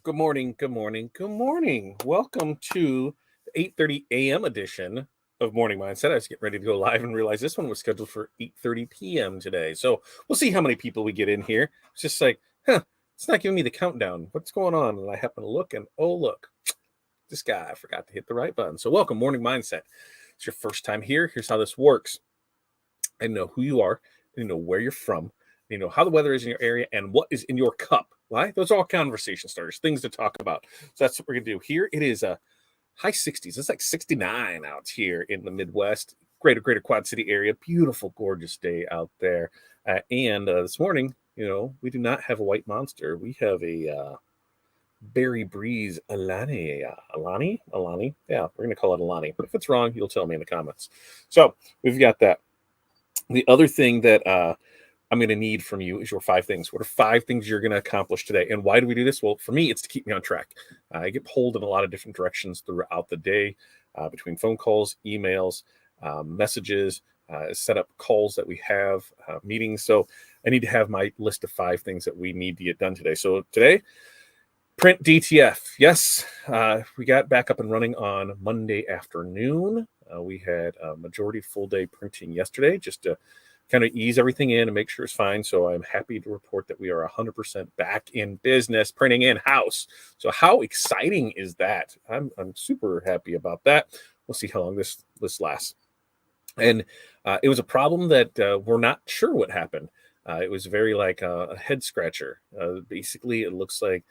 Good morning, good morning, good morning. Welcome to the 8:30 a.m. edition of Morning Mindset. I was getting ready to go live and realized this one was scheduled for 8:30 p.m. today. So we'll see how many people we get in here. It's just like, it's not giving me the countdown. What's going on? And I happen to look and look, this guy forgot to hit the right button. So welcome, Morning Mindset. It's your first time here. Here's how this works. I know who you are, you know where you're from, you know how the weather is in your area, and what is in your cup. Right? Those are all conversation starters, things to talk about. So that's what we're gonna do. Here it is a high 60s. It's like 69 out here in the Midwest, greater Quad City area. Beautiful, gorgeous day out there. And this morning, we do not have a white monster. We have a Berry Breeze Alani. Alani. Yeah, we're gonna call it Alani. But if it's wrong, you'll tell me in the comments. So we've got that. The other thing that I'm going to need from you is your 5 things. What are 5 things you're going to accomplish today? And why do we do this? Well, for me, it's to keep me on track. I get pulled in a lot of different directions throughout the day, between phone calls, emails, messages, set up calls that we have, meetings. So I need to have my list of 5 things that we need to get done today. So today, print DTF. Yes, we got back up and running on Monday afternoon. We had a majority full day printing yesterday just to kind of ease everything in and make sure it's fine. So I'm happy to report that we are 100% back in business, printing in-house. So how exciting is that? I'm super happy about that. We'll see how long this lasts. And it was a problem that we're not sure what happened. It was very like a head scratcher. Basically, it looks like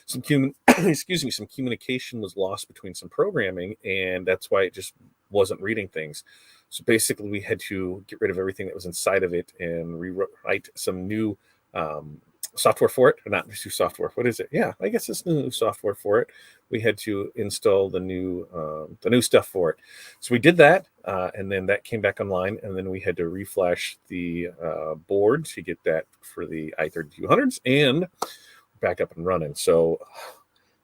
some communication was lost between some programming, and that's why it just wasn't reading things. So basically, we had to get rid of everything that was inside of it and rewrite some new software for it. Or not new software. What is it? Yeah, I guess it's new software for it. We had to install the new stuff for it. So we did that, and then that came back online, and then we had to reflash the board to get that for the i3200s and back up and running. So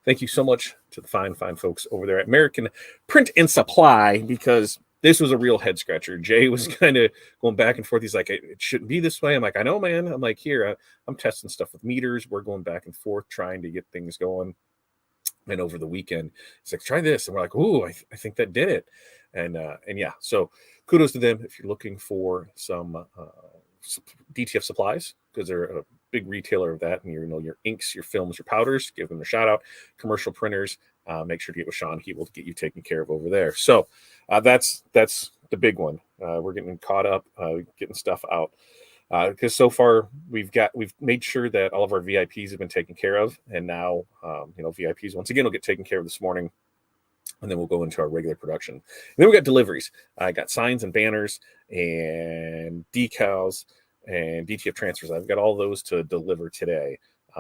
thank you so much to the fine folks over there at American Print and Supply, because this was a real head scratcher. Jay was kind of going back and forth. He's like, it shouldn't be this way. I'm like, I know, man. I'm like, here, I'm testing stuff with meters. We're going back and forth trying to get things going. And over the weekend, he's like, try this. And we're like, ooh, I think that did it. And yeah, so kudos to them if you're looking for some DTF supplies, because they're a big retailer of that. And your inks, your films, your powders, give them a shout out. Commercial printers, make sure to get with Sean. He will get you taken care of over there. So that's the big one. We're getting caught up, getting stuff out. Because so far we've made sure that all of our VIPs have been taken care of, and now VIPs once again will get taken care of this morning, and then we'll go into our regular production. And then we got deliveries. I got signs and banners and decals and DTF transfers. I've got all those to deliver today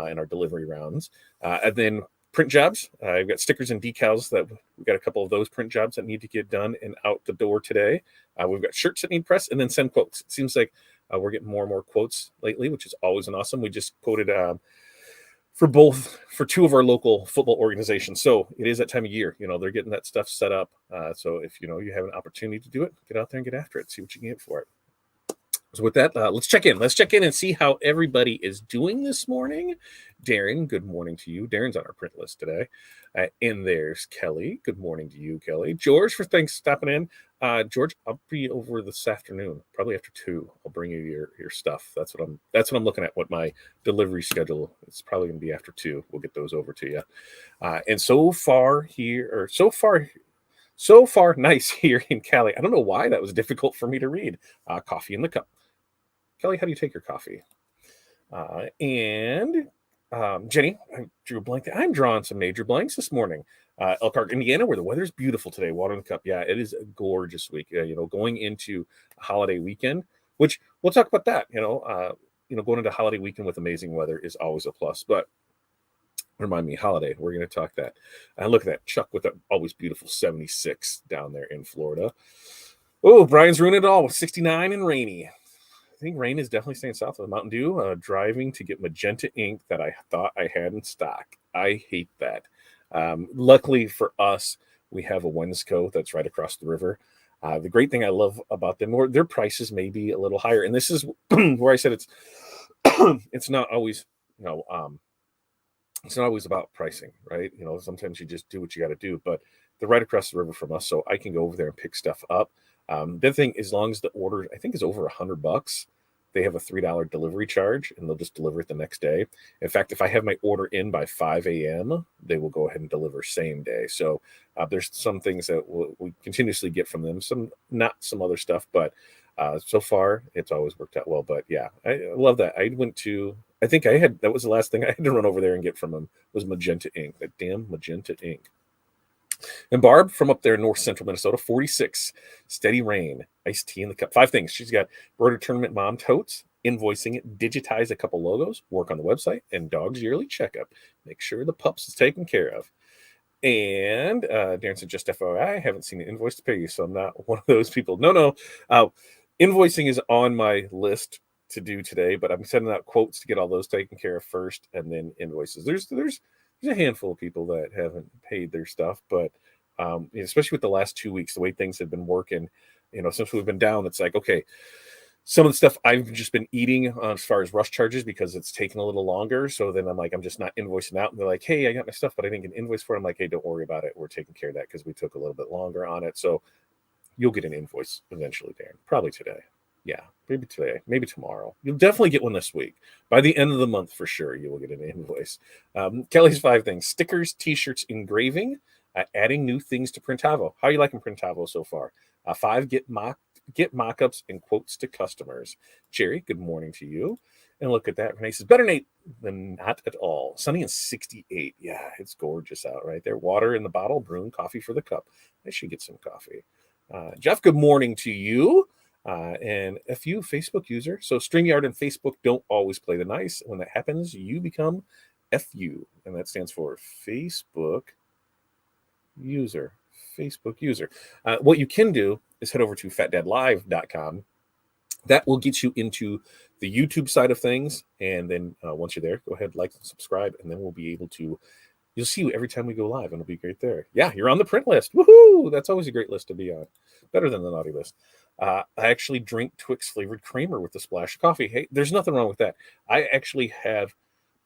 in our delivery rounds, and then print jobs. I've got stickers and decals that we've got a couple of those print jobs that need to get done and out the door today. We've got shirts that need pressed, and then send quotes. It seems like we're getting more and more quotes lately, which is always an awesome. We just quoted for 2 of our local football organizations. So it is that time of year. They're getting that stuff set up. So if you have an opportunity to do it, get out there and get after it. See what you can get for it. So with that, let's check in. Let's check in and see how everybody is doing this morning. Darren, good morning to you. Darren's on our print list today. And there's Kelly. Good morning to you, Kelly. George, thanks for stopping in. George, I'll be over this afternoon, probably after 2. I'll bring you your stuff. That's what I'm looking at. What my delivery schedule. It's probably going to be after 2. We'll get those over to you. And so far, nice here in Cali. I don't know why that was difficult for me to read. Coffee in the cup. Kelly, how do you take your coffee? And Jenny, I drew a blank. I'm drawing some major blanks this morning. Elkhart, Indiana, where the weather's beautiful today. Water in the cup. Yeah, it is a gorgeous week. Going into a holiday weekend, which we'll talk about that. Going into holiday weekend with amazing weather is always a plus. But remind me, holiday, we're going to talk that. Look at that, Chuck with that always beautiful 76 down there in Florida. Oh, Brian's ruined it all with 69 and rainy. I think rain is definitely staying south of the Mountain Dew. Driving to get magenta ink that I thought I had in stock. I hate that. Luckily for us, we have a Wensco that's right across the river. The great thing I love about them, or their prices may be a little higher. And this is where I said it's not always, it's not always about pricing, right? Sometimes you just do what you got to do, but they're right across the river from us, so I can go over there and pick stuff up. The other thing, as long as the order, I think, is over $100, they have a $3 delivery charge, and they'll just deliver it the next day. In fact, if I have my order in by 5 a.m., they will go ahead and deliver same day. So there's some things that we continuously get from them, some not some other stuff, but so far it's always worked out well. But yeah, I love that. I think that was the last thing I had to run over there and get from them was magenta ink, that damn magenta ink. And Barb from up there in north central Minnesota, 46, steady rain, iced tea in the cup. 5 things. She's got Broder Tournament mom totes, invoicing it, digitize a couple logos, work on the website, and dog's yearly checkup. Make sure the pups is taken care of. And Darren said, just FYI, I haven't seen an invoice to pay you, so I'm not one of those people. No. Invoicing is on my list to do today, but I'm sending out quotes to get all those taken care of first, and then invoices. There's a handful of people that haven't paid their stuff, but especially with the last 2 weeks, the way things have been working, since we've been down, it's like, okay, some of the stuff I've just been eating as far as rush charges because it's taken a little longer. So then I'm like, I'm just not invoicing out. And they're like, hey, I got my stuff, but I didn't get an invoice for it. I'm like, hey, don't worry about it. We're taking care of that because we took a little bit longer on it. So you'll get an invoice eventually, Darren. Probably today. Yeah, maybe today, maybe tomorrow. You'll definitely get one this week. By the end of the month, for sure, you will get an invoice. Kelly's 5 things: stickers, t-shirts, engraving, adding new things to Printavo. How are you liking Printavo so far? 5, get mock-ups and quotes to customers. Jerry, good morning to you. And look at that. Renee says, better Nate than not at all. Sunny and 68. Yeah, it's gorgeous out right there. Water in the bottle, brewing coffee for the cup. I should get some coffee. Jeff, good morning to you. And FU, Facebook user. So StreamYard and Facebook don't always play the nice. When that happens, you become FU, and that stands for Facebook user. Facebook user. What you can do is head over to fatdadlive.com. That will get you into the YouTube side of things. And then once you're there, go ahead, like and subscribe, and then we'll be able to, you'll see you every time we go live, and it'll be great there. Yeah, you're on the print list. Woohoo! That's always a great list to be on. Better than the naughty list. I actually drink Twix flavored creamer with a splash of coffee. Hey, there's nothing wrong with that. I actually have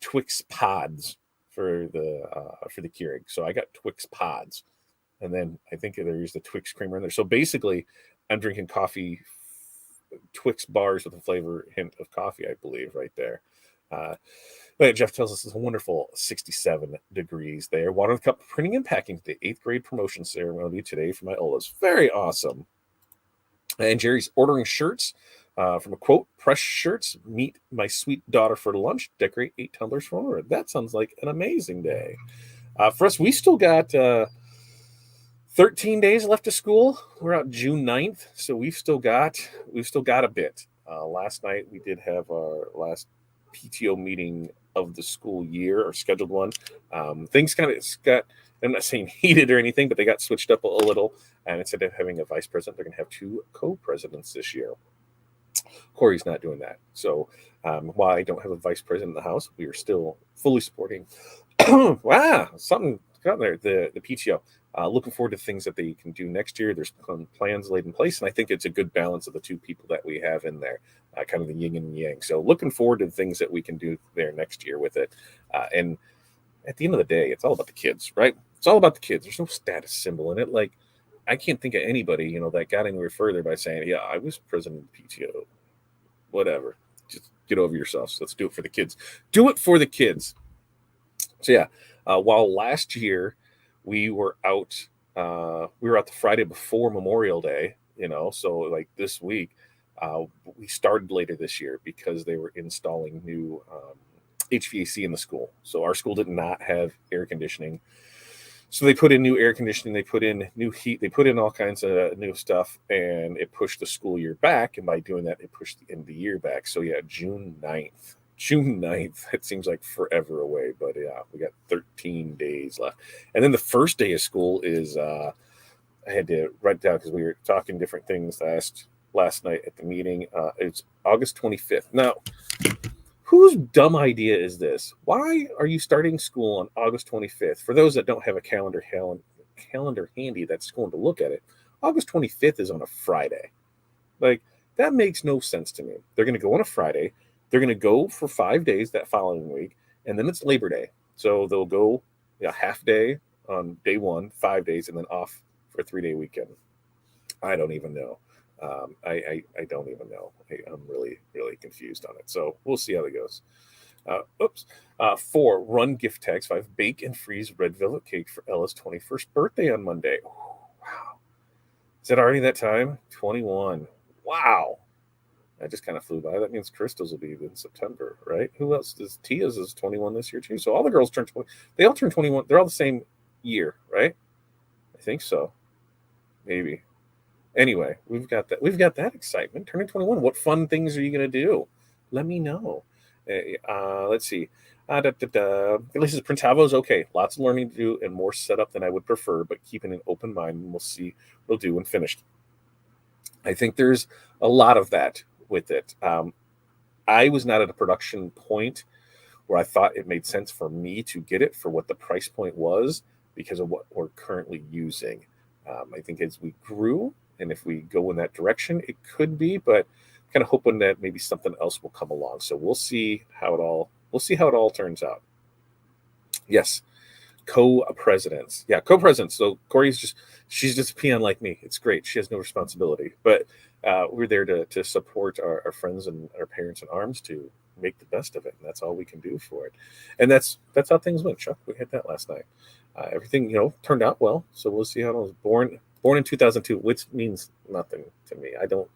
Twix pods for the Keurig. So I got Twix pods. And then I think there's the Twix creamer in there. So basically, I'm drinking coffee, Twix bars with a flavor hint of coffee, I believe, right there. But Jeff tells us it's a wonderful 67 degrees there. Water in the cup, printing and packing, the 8th grade promotion ceremony today for my Olas. Very awesome. And Jerry's ordering shirts from a quote: press shirts, meet my sweet daughter for lunch, decorate 8 tumblers for her. That sounds like an amazing day. For us, we still got 13 days left of school. We're out June 9th, so we've still got a bit. Last night we did have our last PTO meeting of the school year, or scheduled one. Things kind of got, I'm not saying heated or anything, but they got switched up a little. And instead of having a vice president, they're going to have 2 co-presidents this year. Corey's not doing that. So while I don't have a vice president in the House, we are still fully supporting. Wow, something got there, the PTO. Looking forward to things that they can do next year. There's plans laid in place, and I think it's a good balance of the 2 people that we have in there, kind of the yin and yang. So looking forward to things that we can do there next year with it. And at the end of the day, it's all about the kids, right? It's all about the kids. There's no status symbol in it. Like, I can't think of anybody, that got anywhere further by saying, yeah, I was president of the PTO. Whatever. Just get over yourselves. Let's do it for the kids. Do it for the kids. So yeah, while last year we were out the Friday before Memorial Day, so like this week, we started later this year because they were installing new HVAC in the school. So our school did not have air conditioning. So they put in new air conditioning, they put in new heat, they put in all kinds of new stuff, and it pushed the school year back. And by doing that, it pushed the end of the year back. So yeah, June 9th. It seems like forever away, but yeah, we got 13 days left. And then the first day of school is, I had to write down because we were talking different things last night at the meeting. It's August 25th. Now, whose dumb idea is this? Why are you starting school on August 25th? For those that don't have a calendar handy that's going to look at it, August 25th is on a Friday. Like, that makes no sense to me. They're going to go on a Friday. They're going to go for 5 days that following week, and then it's Labor Day. So they'll go half day on day one, 5 days, and then off for a 3-day weekend. I don't even know. I don't even know. I'm really, really confused on it. So we'll see how it goes. Oops. 4, run gift tags. 5, bake and freeze red velvet cake for Ella's 21st birthday on Monday. Oh, wow. Is it already that time? 21. Wow. That just kind of flew by. That means Crystal's will be in September, right? Who else? Tia's is 21 this year too. So all the girls turn 20. They all turn 21. They're all the same year, right? I think so. Maybe. Anyway, we've got that. We've got that excitement. Turning 21. What fun things are you going to do? Let me know. Let's see. This is Prince Havo's okay. Lots of learning to do and more setup than I would prefer, but keeping an open mind, and we'll see. We'll do when finished. I think there's a lot of that with it. I was not at a production point where I thought it made sense for me to get it for what the price point was because of what we're currently using. I think as we grew, and if we go in that direction, it could be, but kind of hoping that maybe something else will come along. So we'll see how it all turns out. Yes, co-presidents. Yeah, co-presidents. So she's just a peon like me. It's great. She has no responsibility, but we're there to support our friends and our parents in arms to make the best of it, and that's all we can do for it. And that's how things went. Chuck, we had that last night. Everything turned out well. So we'll see how it was. Born in 2002, which means nothing to me. I don't.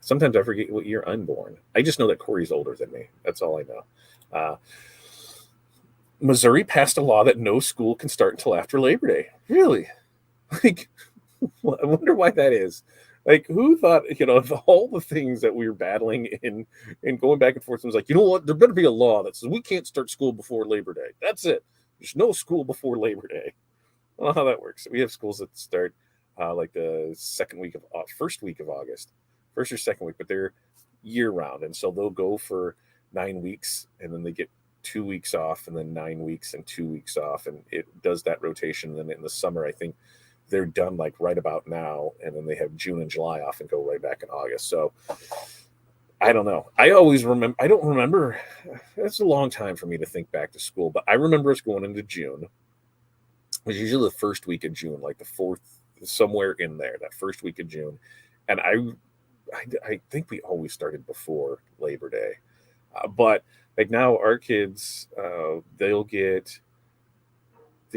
Sometimes I forget what year I'm born. I just know that Corey's older than me. That's all I know. Missouri passed a law that no school can start until after Labor Day. Really? Like, I wonder why that is. Like, who thought, of all the things that we were battling and going back and forth, it was like, you know what? There better be a law that says we can't start school before Labor Day. That's it. There's no school before Labor Day. I don't know how that works. We have schools that start like the first week of August, first or second week, but they're year round. And so they'll go for 9 weeks and then they get 2 weeks off and then 9 weeks and 2 weeks off. And it does that rotation. And then in the summer, I think they're done like right about now. And then they have June and July off and go right back in August. So I don't know. I don't remember. It's a long time for me to think back to school, but I remember us going into June. It was usually the first week of June, like the 4th, somewhere in there, that first week of June. And I think we always started before Labor Day. But like now our kids, they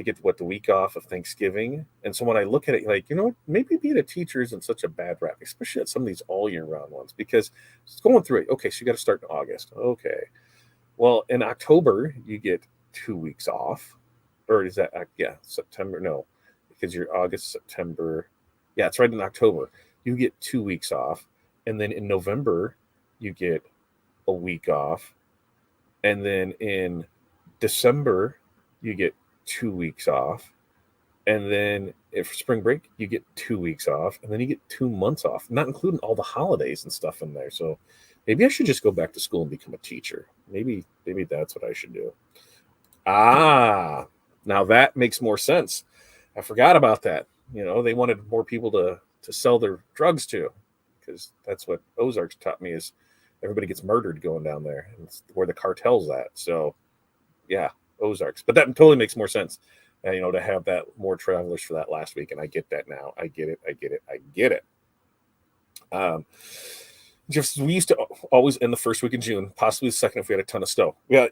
get what, the week off of Thanksgiving. And so when I look at it, like, maybe being a teacher isn't such a bad rap, especially at some of these all year round ones, because it's going through it. Okay, so you got to start in August. Okay. Well, in October, you get 2 weeks off. Or is that, September? No, because you're August, September. Yeah, it's right in October. You get 2 weeks off. And then in November, you get a week off. And then in December, you get 2 weeks off. And then if spring break, you get 2 weeks off. And then you get 2 months off, not including all the holidays and stuff in there. So maybe I should just go back to school and become a teacher. Maybe that's what I should do. Now that makes more sense. I forgot about that. They wanted more people to sell their drugs to, because that's what Ozarks taught me is everybody gets murdered going down there. And it's where the cartel's at. So, yeah, Ozarks. But that totally makes more sense, to have that more travelers for that last week. And I get that now. I get it. Just we used to always end the first week in June, possibly the second if we had a ton of snow. Yeah,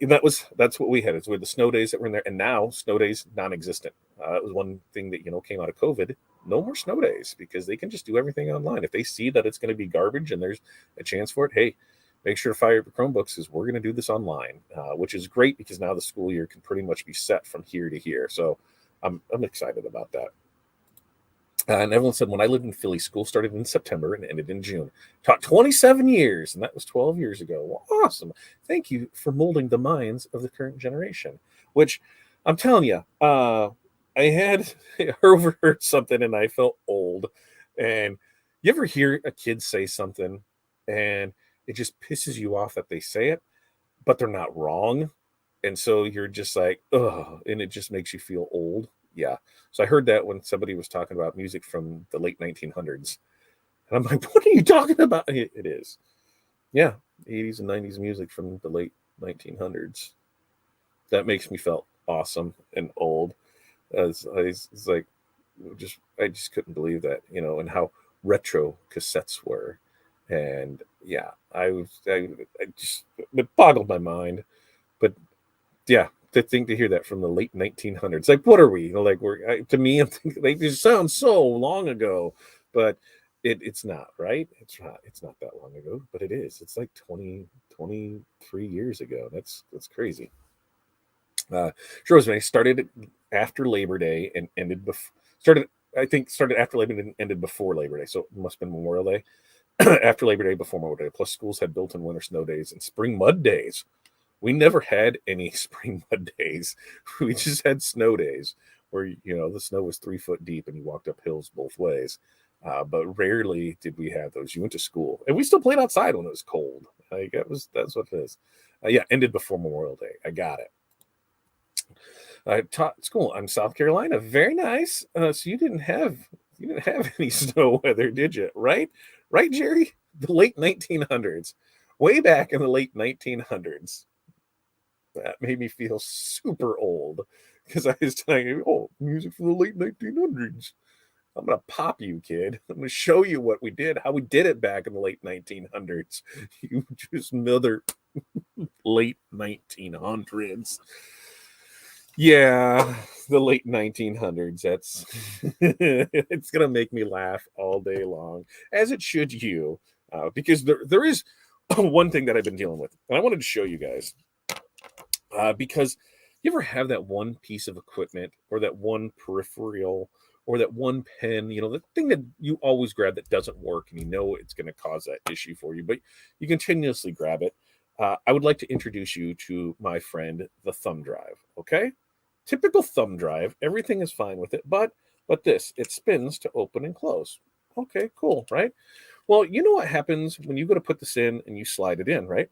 that's what we had. It's with the snow days that were in there, and now snow days non-existent. That was one thing that came out of COVID. No more snow days because they can just do everything online. If they see that it's going to be garbage and there's a chance for it, hey, make sure to fire up your Chromebooks because we're going to do this online, which is great because now the school year can pretty much be set from here to here. So I'm excited about that. And Evelyn said, when I lived in Philly, school started in September and ended in June. Taught 27 years, and that was 12 years ago. Well, awesome. Thank you for molding the minds of the current generation, which I'm telling you, I had overheard something and I felt old. And you ever hear a kid say something and it just pisses you off that they say it, but they're not wrong? And so you're just like, ugh, and it just makes you feel old. Yeah. So I heard that when somebody was talking about music from the late 1900s. And I'm like, what are you talking about? It is. Yeah. 80s and 90s music from the late 1900s. That makes me feel awesome and old. It's like I just couldn't believe that, and how retro cassettes were. And yeah, I just it boggled my mind. But yeah, to hear that from the late 1900s, like what are we? Like to me, I'm thinking like this sounds so long ago, but it's not, right? It's not that long ago, but it is. It's like 23 years ago. That's crazy. Sure was when I started after Labor Day and ended started I think started after Labor Day and ended before Labor Day, so it must have been Memorial Day. After Labor Day, before Memorial Day. Plus, schools had built-in winter snow days and spring mud days. We never had any spring mud days. We just had snow days where the snow was 3 foot deep and you walked up hills both ways. But rarely did we have those. You went to school, and we still played outside when it was cold. Like that's what it is. Yeah, ended before Memorial Day. I got it. I taught school in South Carolina. Very nice. So you didn't have any snow weather, did you? Right? Right, Jerry? The late 1900s. Way back in the late 1900s. That made me feel super old because I was telling you, oh, music from the late 1900s. I'm going to pop you, kid. I'm going to show you what we did, how we did it back in the late 1900s. You just another late 1900s. Yeah, the late 1900s. That's it's gonna make me laugh all day long, as it should you, because there is one thing that I've been dealing with, and I wanted to show you guys, because you ever have that one piece of equipment or that one peripheral or that one pen, the thing that you always grab that doesn't work, and it's going to cause that issue for you, but you continuously grab it. I would like to introduce you to my friend, the thumb drive. Okay, typical thumb drive, everything is fine with it, but this, it spins to open and close. Okay, cool, right? Well, you know what happens when you go to put this in and you slide it in, right?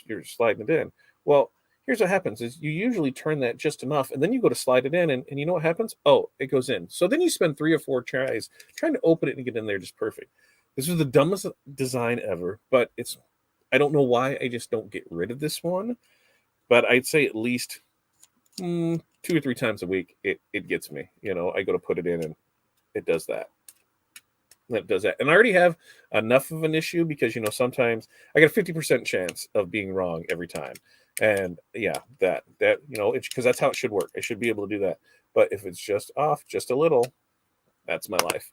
You're sliding it in. Well, here's what happens is you usually turn that just enough, and then you go to slide it in, and you know what happens? Oh, it goes in. So then you spend 3 or 4 tries trying to open it and get in there just perfect. This is the dumbest design ever, but I don't know why I just don't get rid of this one, but I'd say at least 2 or 3 times a week it gets me. I go to put it in and it does that. That does that. And I already have enough of an issue because sometimes I get a 50% chance of being wrong every time. And yeah, that it's because that's how it should work. I should be able to do that. But if it's just off just a little, that's my life.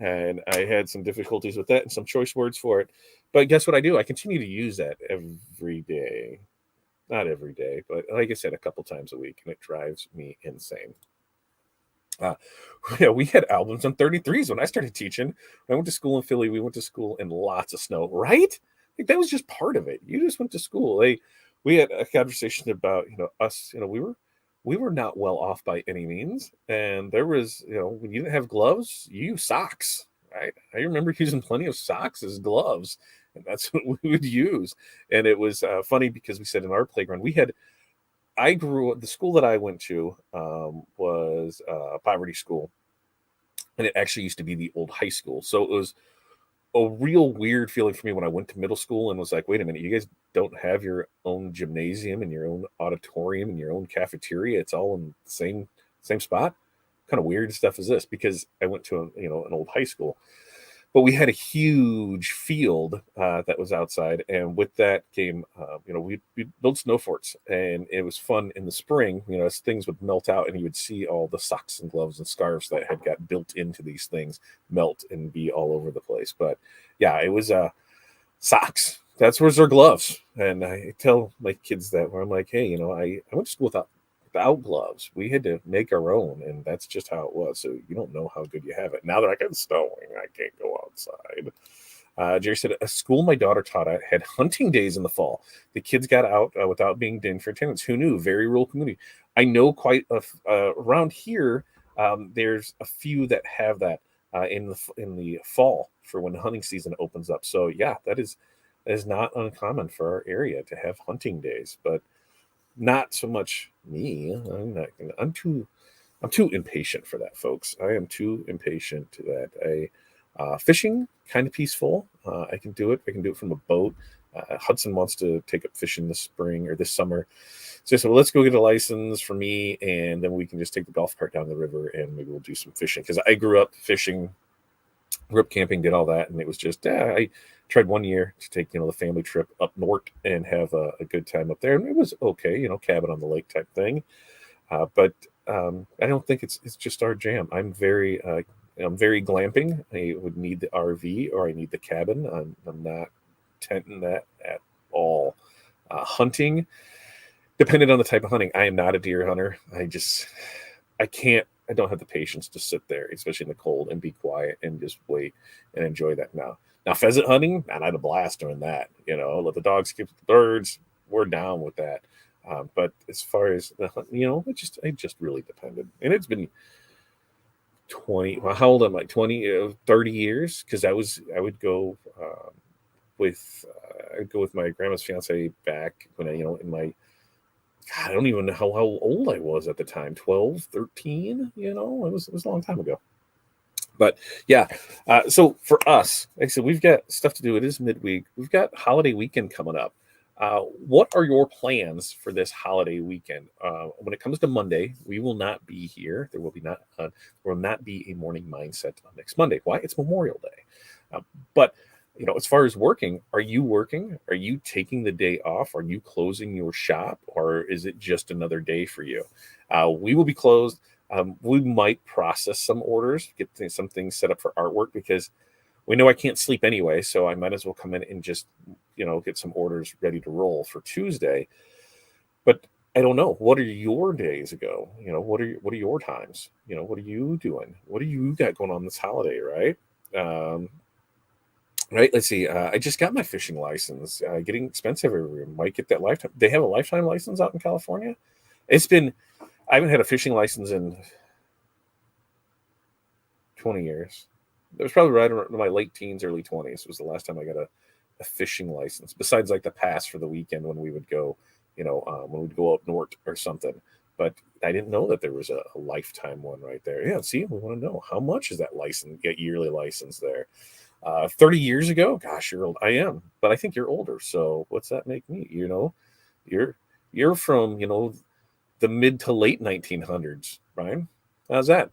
And I had some difficulties with that and some choice words for it. But guess what I do? I continue to use that every day. Not every day, but like I said, a couple times a week, and it drives me insane. Uh, yeah, we had albums on 33s when I started teaching. When I went to school in Philly, we went to school in lots of snow, right? Like that was just part of it. You just went to school. We had a conversation about, us, we were not well off by any means. And there was, when you didn't have gloves, you used socks, right? I remember using plenty of socks as gloves, and that's what we would use. And it was funny because we said in our playground, the school that I went to was a poverty school, and it actually used to be the old high school. So it was a real weird feeling for me when I went to middle school and was like, wait a minute, you guys don't have your own gymnasium and your own auditorium and your own cafeteria. It's all in the same spot. What kind of weird stuff is this? Because I went to an old high school. But we had a huge field that was outside, and with that came, we built snow forts, and it was fun in the spring. As things would melt out, and you would see all the socks and gloves and scarves that had got built into these things melt and be all over the place. But yeah, it was socks. That's where's their gloves, and I tell my kids that where I'm like, hey, I went to school without gloves. We had to make our own, and that's just how it was. So you don't know how good you have it. Now that I get snowing, I can't go outside. Jerry said, a school my daughter taught at had hunting days in the fall. The kids got out without being dinged for attendance. Who knew? Very rural community. I know around here. There's a few that have that in the fall for when the hunting season opens up. So yeah, that is not uncommon for our area to have hunting days, but not so much me. I'm too impatient for that, folks. I am too impatient to that. Fishing, kind of peaceful. I can do it. I can do it from a boat. Hudson wants to take up fishing this spring or this summer. So I said, well, let's go get a license for me, and then we can just take the golf cart down the river and maybe we'll do some fishing. Because I grew up fishing, grew up camping, did all that, and it was just I tried one year to take the family trip up north and have a good time up there, and it was okay, cabin on the lake type thing. But I don't think it's just our jam. I'm very glamping. I would need the RV or I need the cabin. I'm not tenting that at all. Hunting, depending on the type of hunting. I am not a deer hunter. I can't. I don't have the patience to sit there, especially in the cold, and be quiet and just wait and enjoy that now. Now, pheasant hunting, man, I had a blast doing that. Let the dogs skip the birds. We're down with that. But as far as the hunt, it just really depended. And it's been 20, well, how old am I? 20, 30 years. Cause I would go, I'd go with my grandma's fiance back when in my, God, I don't even know how old I was at the time. 12, 13, it was a long time ago. But yeah, so for us, like I said, we've got stuff to do. It is midweek. We've got holiday weekend coming up. What are your plans for this holiday weekend? When it comes to Monday, we will not be here. There will not be a morning mindset on next Monday. Why? It's Memorial Day. But as far as working, are you working? Are you taking the day off? Are you closing your shop, or is it just another day for you? We will be closed. We might process some orders, get some things set up for artwork, because we know I can't sleep anyway, so I might as well come in and just, get some orders ready to roll for Tuesday. But I don't know. What are your days ago? What are your times? What are you doing? What do you got going on this holiday, right? Right. Let's see. I just got my fishing license. Getting expensive everywhere. Might get that lifetime. They have a lifetime license out in California. I haven't had a fishing license in 20 years. It was probably right around my late teens, early 20s was the last time I got a fishing license, besides like the pass for the weekend when we would go, when we'd go up north or something. But I didn't know that there was a lifetime one right there. Yeah, see, we want to know how much is that license, get yearly license there. 30 years ago, gosh, you're old. I am, but I think you're older. So what's that make me? You're from, the mid to late 1900s, Brian. How's that?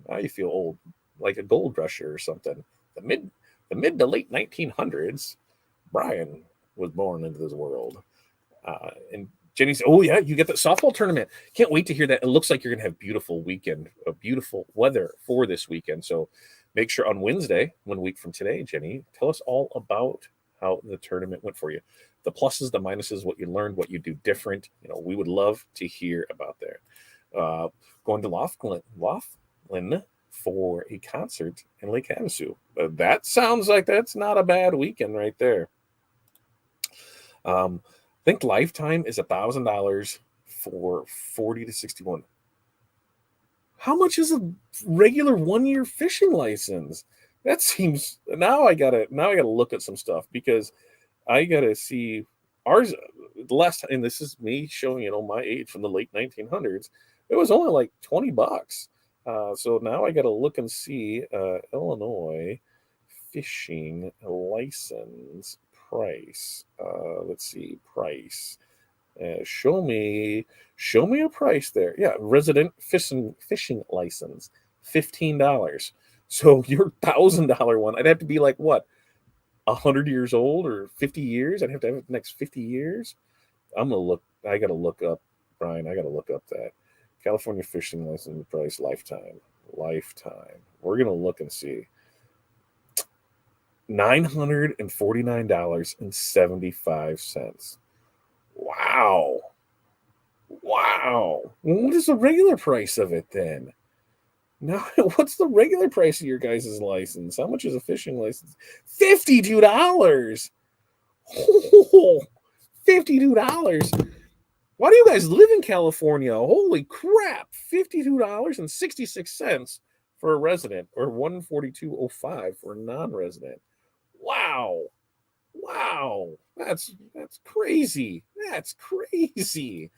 Now you feel old, like a gold rusher or something. The mid, the mid to late 1900s, Brian was born into this world. And Jenny said, "Oh yeah, you get the softball tournament. Can't wait to hear that. It looks like you're gonna have beautiful weather for this weekend. So make sure on Wednesday, 1 week from today, Jenny, tell us all about how the tournament went for you. The pluses, the minuses, what you learned, what you do different. We would love to hear about that. Going to Laughlin for a concert in Lake Havasu. That sounds like that's not a bad weekend right there. I think lifetime is $1,000 for 40 to 61. How much is a regular 1 year fishing license? That seems now I gotta look at some stuff, because I gotta see ours. The last time, and this is me showing my age from the late 1900s. It was only like $20. So now I gotta look and see Illinois fishing license price. Let's see price. Show me a price there. Yeah, resident fishing license, $15. So your $1,000 one, I'd have to be like what, 100 years old or 50 years? I'd have to have it the next 50 years. I'm gonna look. I gotta look up, Brian. I gotta look up that California fishing license price lifetime. Lifetime. We're gonna look and see. $949.75. Wow. Wow. What is the regular price of it then? Now, what's the regular price of your guys' license? How much is a fishing license? $52. Oh, $52. Why do you guys live in California? Holy crap. $52.66 for a resident, or $142.05 for a non-resident. Wow. Wow. That's crazy. That's crazy.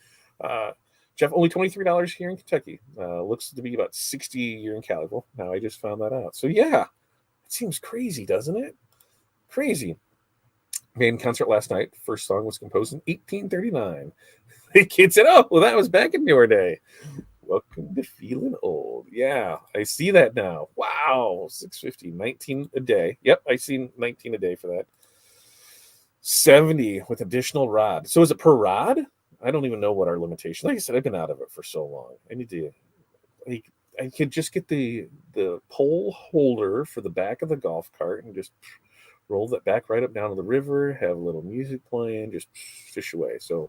Jeff, only $23 here in Kentucky. Looks to be about 60 here in California. Now I just found that out. So yeah, It seems crazy, doesn't it? Crazy. Main concert last night. First song was composed in 1839. The kid said, "Oh, well, that was back in your day." Welcome to feeling old. Yeah, I see that now. Wow, 650, 19 a day. Yep, I seen 19 a day for that. 70 with additional rod. So is it per rod? I don't even know what our limitation. Like I said, I've been out of it for so long. I need to. I could just get the pole holder for the back of the golf cart and just roll that back right up down to the river. Have a little music playing, just fish away. So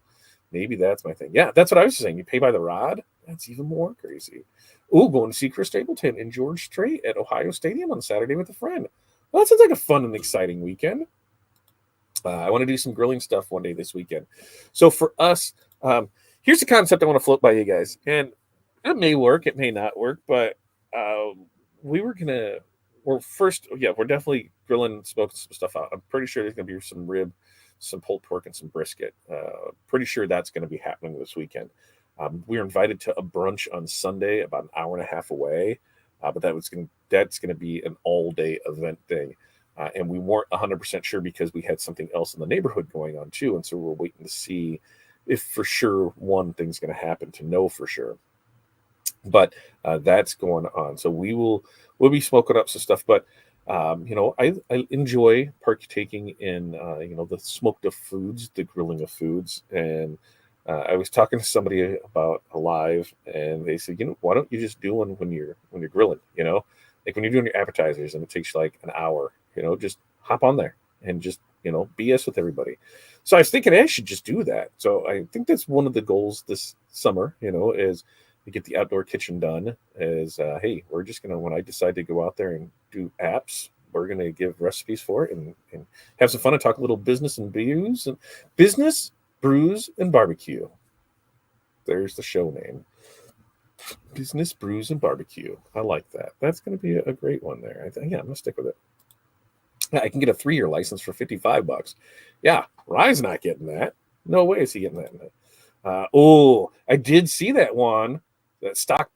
maybe that's my thing. Yeah, that's what I was saying. You pay by the rod. That's even more crazy. Oh, going to see Chris Stapleton and George Strait at Ohio Stadium on Saturday with a friend. Well, that sounds like a fun and exciting weekend. I want to do some grilling stuff one day this weekend. So for us, here's the concept I want to float by you guys, and it may work, it may not work, but we were gonna. We're first, yeah, we're definitely grilling, smoking some stuff out. I'm pretty sure there's gonna be some rib, some pulled pork, and some brisket. Pretty sure that's going to be happening this weekend. We were invited to a brunch on Sunday, about an hour and a half away, but that's going to be an all day event thing. And we weren't 100% sure because we had something else in the neighborhood going on too. And so we're waiting to see if for sure one thing's going to happen to know for sure. But that's going on. So we'll be smoking up some stuff. But I enjoy partaking in the smoked of foods, the grilling of foods. And I was talking to somebody about a live, and they said, why don't you just do one when you're grilling? Like when you're doing your appetizers, and it takes you like an hour. Just hop on there and just BS with everybody. So I was thinking I should just do that. So I think that's one of the goals this summer. Is to get the outdoor kitchen done. Is hey, we're just gonna, when I decide to go out there and do apps, we're gonna give recipes for it and have some fun and talk a little business and business, brews, and barbecue. There's the show name. Business, brews, and barbecue. I like that. That's going to be a great one there. I'm going to stick with it. I can get a 3-year license for $55. Yeah, Ryan's not getting that. No way is he getting that. I did see that one, that stock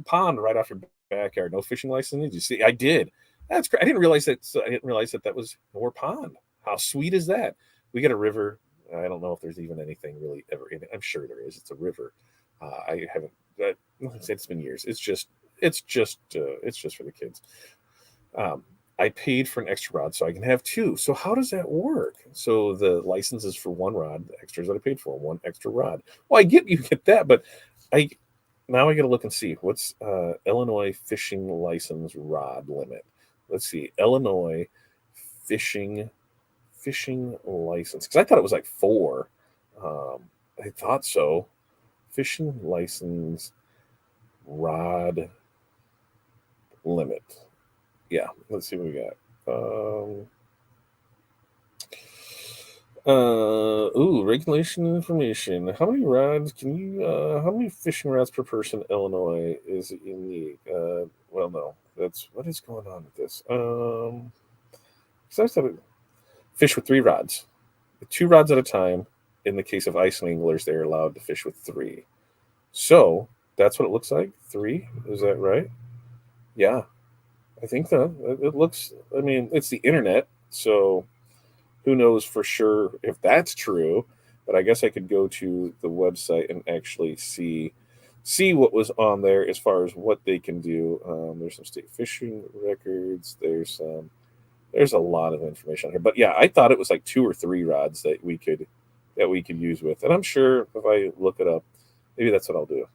pond right off your backyard. No fishing license. Did you see? I did. That's great. I didn't realize that was your pond. How sweet is that? We got a river. I don't know if there's even anything really ever in it. I'm sure there is. It's a river. I haven't. It's been years. It's just for the kids. I paid for an extra rod so I can have two. So how does that work? So the license is for one rod, the extras that I paid for, one extra rod. Well, you get that, but I got to look and see what's Illinois fishing license rod limit. Let's see, Illinois fishing license, because I thought it was like 4. I thought so. Fishing license rod limit. Yeah, let's see what we got. Regulation information. How many rods can you? How many fishing rods per person? Illinois is unique. Well, no, that's what is going on with this. So I said fish with 3 rods, 2 rods at a time. In the case of ice anglers, they're allowed to fish with 3. So that's what it looks like. 3, is that right? Yeah. I think so. It looks, I mean, it's the internet, so who knows for sure if that's true, but I guess I could go to the website and actually see what was on there as far as what they can do. There's some state fishing records. There's a lot of information on here. But yeah, I thought it was like 2 or 3 rods that we could use with. And I'm sure if I look it up, maybe that's what I'll do.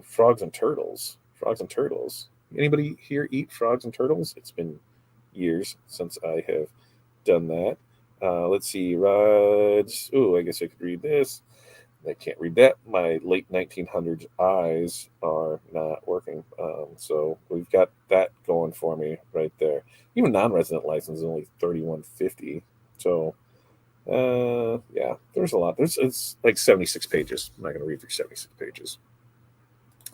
Frogs and turtles. Frogs and turtles. Anybody here eat frogs and turtles? It's been years since I have done that. Let's see, rods. I guess I could read this. I can't read that. My late 1900s eyes are not working. So we've got that going for me right there. Even non-resident license is only $31.50. So, yeah, there's a lot. It's like 76 pages. I'm not going to read through 76 pages.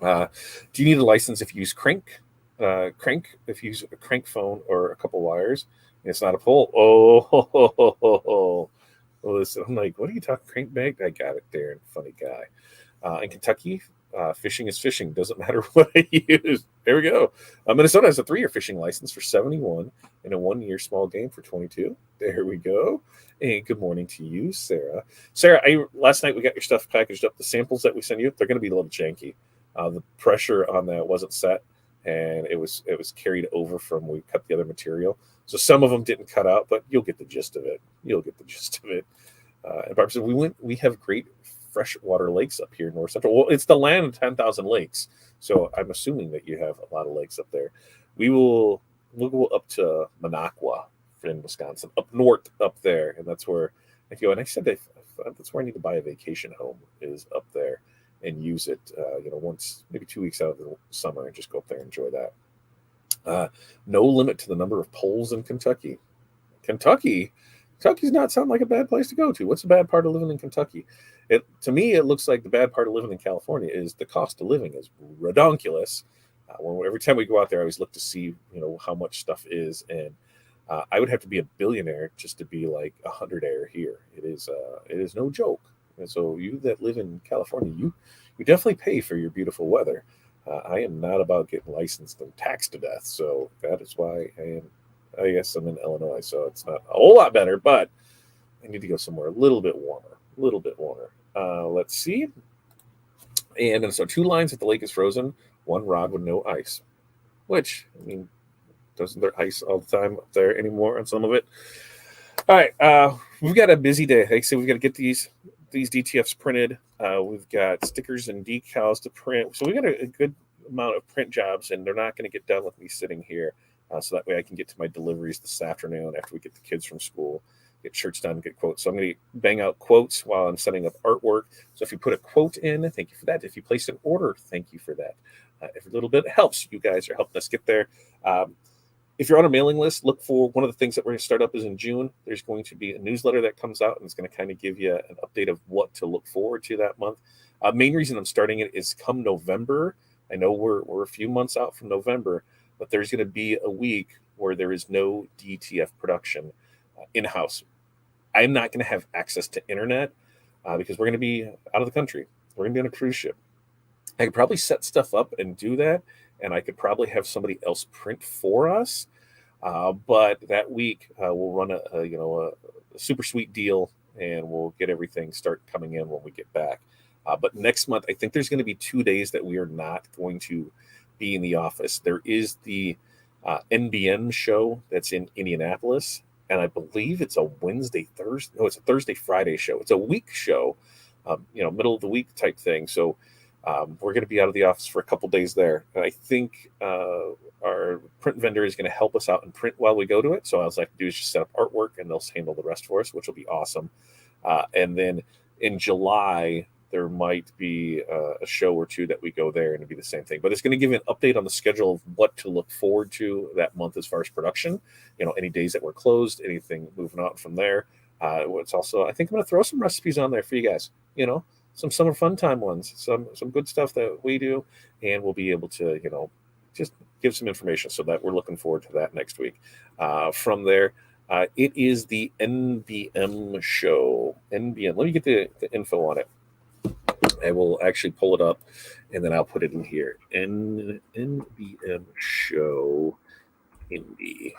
Do you need a license if you use crank? If you use a crank phone or a couple wires, and it's not a pole. Listen, I'm like, what are you talking crankbait? I got it there. Funny guy. In Kentucky, Fishing is fishing. Doesn't matter what I use. There we go. Minnesota has a 3-year fishing license for 71 and a 1-year small game for 22. There we go. And good morning to you, Sarah. Sarah, last night we got your stuff packaged up. The samples that we sent you, they're going to be a little janky. The pressure on that wasn't set, and it was carried over from we cut the other material. So some of them didn't cut out, but you'll get the gist of it. You'll get the gist of it. And Barb said, we have great freshwater lakes up here in North Central. Well, it's the land of 10,000 lakes. So I'm assuming that you have a lot of lakes up there. We'll go up to Minocqua in Wisconsin, up north up there. And that's where I go. And I said that's where I need to buy a vacation home, is up there, and use it, once, maybe 2 weeks out of the summer, and just go up there and enjoy that. No limit to the number of polls in Kentucky. Kentucky does not sound like a bad place to go to. What's the bad part of living in Kentucky? To me, it looks like the bad part of living in California is the cost of living is redonkulous. Every time we go out there, I always look to see, how much stuff is. And I would have to be a billionaire just to be like a hundredaire here. It is no joke. And so you that live in California, you definitely pay for your beautiful weather. I am not about getting licensed and taxed to death. So that is why I guess I'm in Illinois, so it's not a whole lot better, but I need to go somewhere a little bit warmer. Let's see. And so 2 lines if the lake is frozen, 1 rod with no ice. Which, doesn't there ice all the time up there anymore on some of it? All right, we've got a busy day. Like I said, we've got to get these DTFs printed. We've got stickers and decals to print. So we got a good amount of print jobs, and they're not going to get done with me sitting here. So that way I can get to my deliveries this afternoon after we get the kids from school, get shirts done, get quotes. So I'm going to bang out quotes while I'm setting up artwork. So if you put a quote in, thank you for that. If you place an order, thank you for that. Every little bit helps. You guys are helping us get there. If you're on a mailing list, look for one of the things that we're going to start up is in June. There's going to be a newsletter that comes out, and it's going to kind of give you an update of what to look forward to that month. Main reason I'm starting it is come November. I know we're a few months out from November, but there's going to be a week where there is no DTF production in-house. I'm not going to have access to internet because we're going to be out of the country. We're going to be on a cruise ship. I could probably set stuff up and do that, and I could probably have somebody else print for us. But that week we'll run a super sweet deal, and we'll get everything start coming in when we get back. But next month, I think there's going to be 2 days that we are not going to be in the office. There is the NBN show that's in Indianapolis, and I believe it's a it's a Thursday, Friday show. It's a week show, middle of the week type thing. So we're going to be out of the office for a couple days there. And I think our print vendor is going to help us out and print while we go to it. So all I have to do is just set up artwork, and they'll handle the rest for us, which will be awesome. And then in July, there might be a show or 2 that we go there, and it'll be the same thing. But it's going to give you an update on the schedule of what to look forward to that month as far as production. Any days that we're closed, anything moving on from there. It's also, I think I'm going to throw some recipes on there for you guys. Some summer fun time ones, some good stuff that we do, and we'll be able to, just give some information so that we're looking forward to that next week. From there, it is the NBM show. NBM. Let me get the info on it. I will actually pull it up, and then I'll put it in here. NBM show Indie.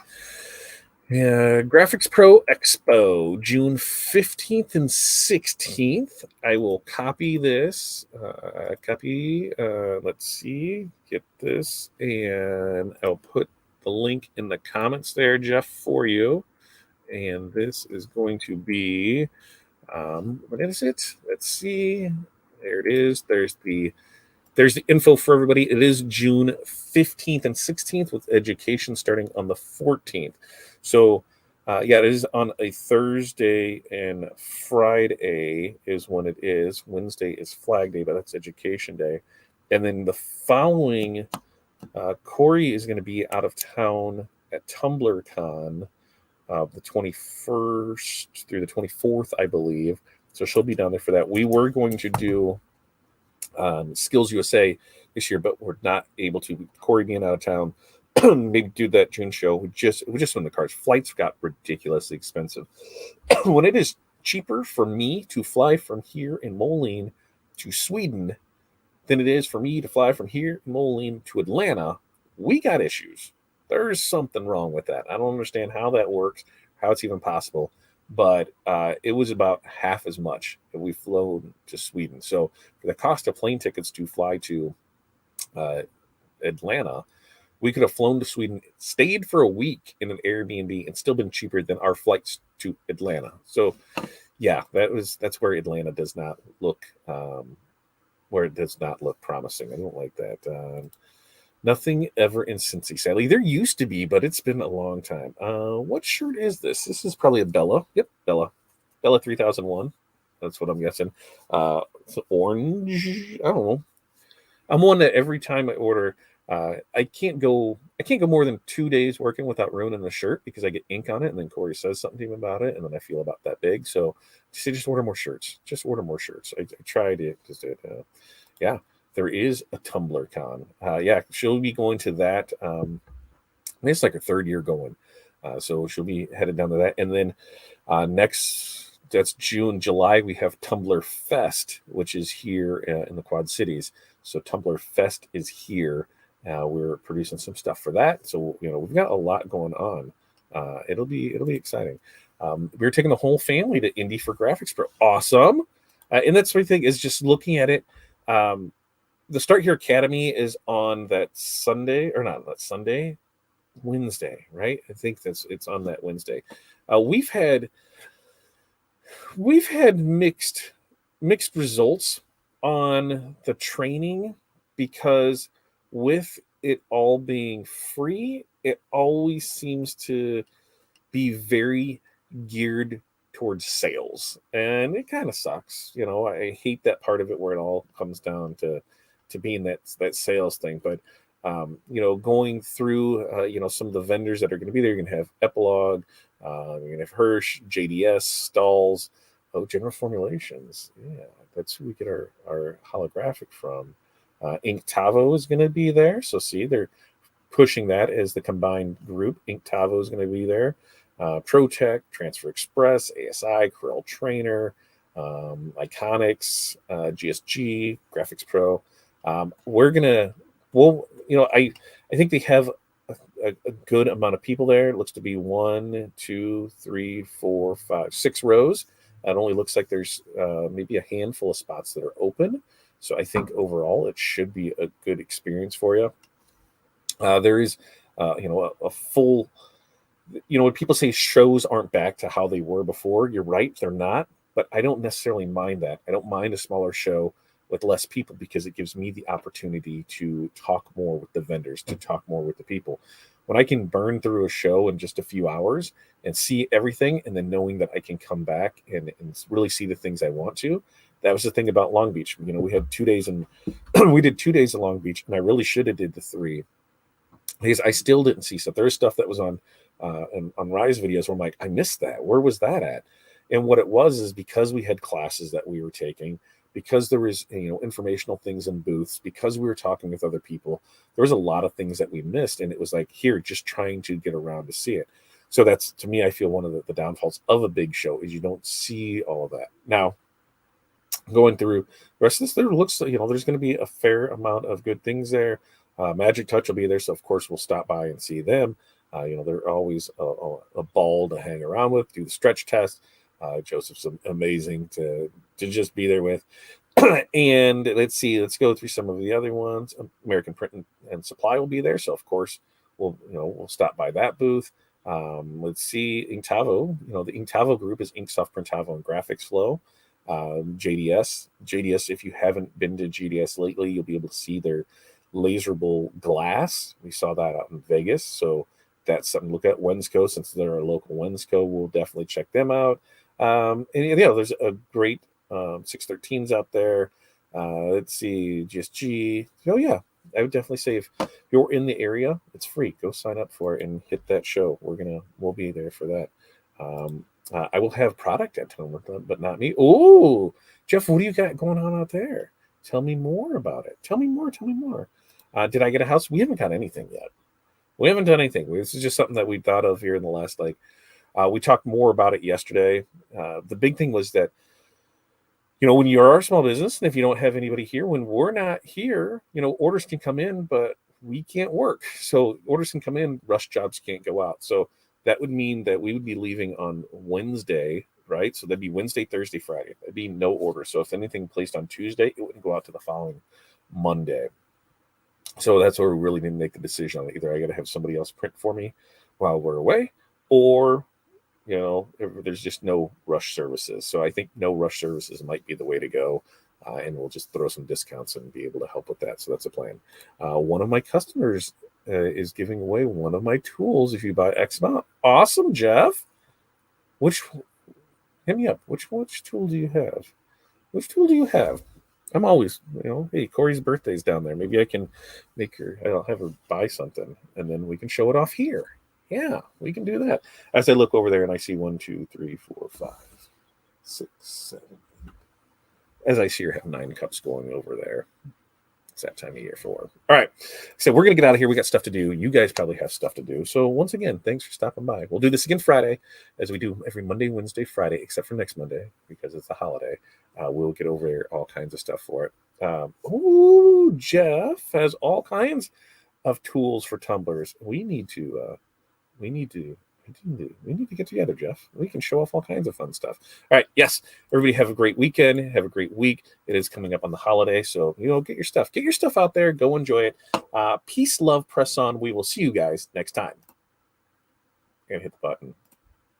Graphics Pro Expo, June 15th and 16th. I will copy this. Let's see. Get this. And I'll put the link in the comments there, Jeff, for you. And this is going to be, what is it? Let's see. There it is. There's the info for everybody. It is June 15th and 16th with education starting on the 14th. So, it is on a Thursday, and Friday is when it is. Wednesday is Flag Day, but that's Education Day. And then the following, Corey is going to be out of town at TumblrCon the 21st through the 24th, I believe. So she'll be down there for that. We were going to do Skills USA this year, but we're not able to. Corey being out of town, maybe do that June show. We just won the cards. Flights got ridiculously expensive. When it is cheaper for me to fly from here in Moline to Sweden than it is for me to fly from here in Moline to Atlanta. We got issues. There's something wrong with that. I don't understand how that works, how it's even possible. But it was about half as much that we flown to Sweden. So for the cost of plane tickets to fly to uh, Atlanta, we could have flown to Sweden, stayed for a week in an Airbnb, and still been cheaper than our flights to Atlanta. So yeah, that's where Atlanta does not look where it does not look promising. I don't like that. Nothing ever in Cincy, sadly. There used to be, but it's been a long time. What shirt is this? This is probably a Bella. Yep, Bella. Bella 3001. That's what I'm guessing. It's orange. I don't know. I'm one that every time I order, I can't go more than 2 days working without ruining the shirt because I get ink on it, and then Corey says something to me about it, and then I feel about that big. So just order more shirts. Just order more shirts. I tried it because yeah, there is a Tumblr con. Yeah, she'll be going to that. It's like her third year going, so she'll be headed down to that, and then next. That's June, July. We have Tumblr Fest, which is here in the Quad Cities. So Tumblr Fest is here. We're producing some stuff for that. So we've got a lot going on. It'll be exciting. We're taking the whole family to Indy for Graphics Pro. Awesome. And that's the thing is just looking at it. The Start Here Academy is on that Sunday, or not that Sunday, Wednesday, right? I think it's on that Wednesday. We've had mixed results on the training because with it all being free, it always seems to be very geared towards sales, and it kind of sucks. I hate that part of it where it all comes down to being that sales thing. But going through some of the vendors that are going to be there, you're going to have Epilogue, you're going to have Hirsch, JDS, Stalls, General Formulations. Yeah, that's who we get our holographic from. Inktavo is going to be there. So see, they're pushing that as the combined group. Inktavo is going to be there. ProTech, Transfer Express, ASI, Corel Trainer, Iconics, GSG, Graphics Pro. I think they have a good amount of people there. It looks to be 1, 2, 3, 4, 5, 6 rows. It only looks like there's maybe a handful of spots that are open. So I think overall it should be a good experience for you. There is, a full, when people say shows aren't back to how they were before, you're right, they're not. But I don't necessarily mind that. I don't mind a smaller show with less people because it gives me the opportunity to talk more with the vendors, to talk more with the people. When I can burn through a show in just a few hours and see everything, and then knowing that I can come back and really see the things I want to. That was the thing about Long Beach. We had 2 days and we did 2 days in Long Beach, and I really should have did the 3 because I still didn't see stuff. There's stuff that was on Rise videos where I'm like, I missed that. Where was that at? And what it was is because we had classes that we were taking, because there was informational things in booths, because we were talking with other people, there was a lot of things that we missed, and it was like, here, just trying to get around to see it. So that's, to me, I feel one of the downfalls of a big show is you don't see all of that. Now, going through the rest of this, there looks like there's going to be a fair amount of good things there. Magic Touch will be there, so of course we'll stop by and see them. They're always a ball to hang around with, do the stretch test. Joseph's amazing to just be there with. And let's go through some of the other ones. American Print and Supply will be there, so of course we'll stop by that booth. Let's see, Inktavo. The Inktavo group is Inksoft, Printavo, and Graphics Flow. JDS. If you haven't been to JDS lately, you'll be able to see their laserable glass. We saw that out in Vegas, so that's something to look at. Wensco, since they're a local Wensco, we'll definitely check them out. And there's a great 613s out there. Let's see, GSG. Oh yeah, I would definitely say if you're in the area, it's free. Go sign up for it and hit that show. We'll be there for that. I will have product at home, but not me. Oh, Jeff, what do you got going on out there? Tell me more about it. Tell me more. Did I get a house? We haven't got anything yet. We haven't done anything. This is just something that we thought of here in the last, we talked more about it yesterday. The big thing was that, when you are a small business and if you don't have anybody here, when we're not here, orders can come in, but we can't work. So orders can come in, rush jobs can't go out. So that would mean that we would be leaving on Wednesday, right? So that'd be Wednesday, Thursday, Friday. That'd be no order. So if anything placed on Tuesday, it wouldn't go out to the following Monday. So that's where we really need to make the decision on it. Either I got to have somebody else print for me while we're away, or there's just no rush services. So I think no rush services might be the way to go. And we'll just throw some discounts and be able to help with that. So that's a plan. One of my customers is giving away one of my tools if you buy X amount. Awesome, Jeff. Hit me up. Which tool do you have? Which tool do you have? I'm always, hey, Corey's birthday's down there. Maybe I can I'll have her buy something and then we can show it off here. Yeah, we can do that. As I look over there and I see 1, 2, 3, 4, 5, 6, 7, 8. As I see her have 9 cups going over there. It's that time of year for her. All right. So we're going to get out of here. We got stuff to do. You guys probably have stuff to do. So once again, thanks for stopping by. We'll do this again Friday, as we do every Monday, Wednesday, Friday, except for next Monday because it's a holiday. We'll get over there all kinds of stuff for it. Jeff has all kinds of tools for tumblers. We need to get together, Jeff. We can show off all kinds of fun stuff. All right. Yes. Everybody have a great weekend. Have a great week. It is coming up on the holiday. So, get your stuff out there. Go enjoy it. Peace, love, press on. We will see you guys next time. I'm going to hit the button.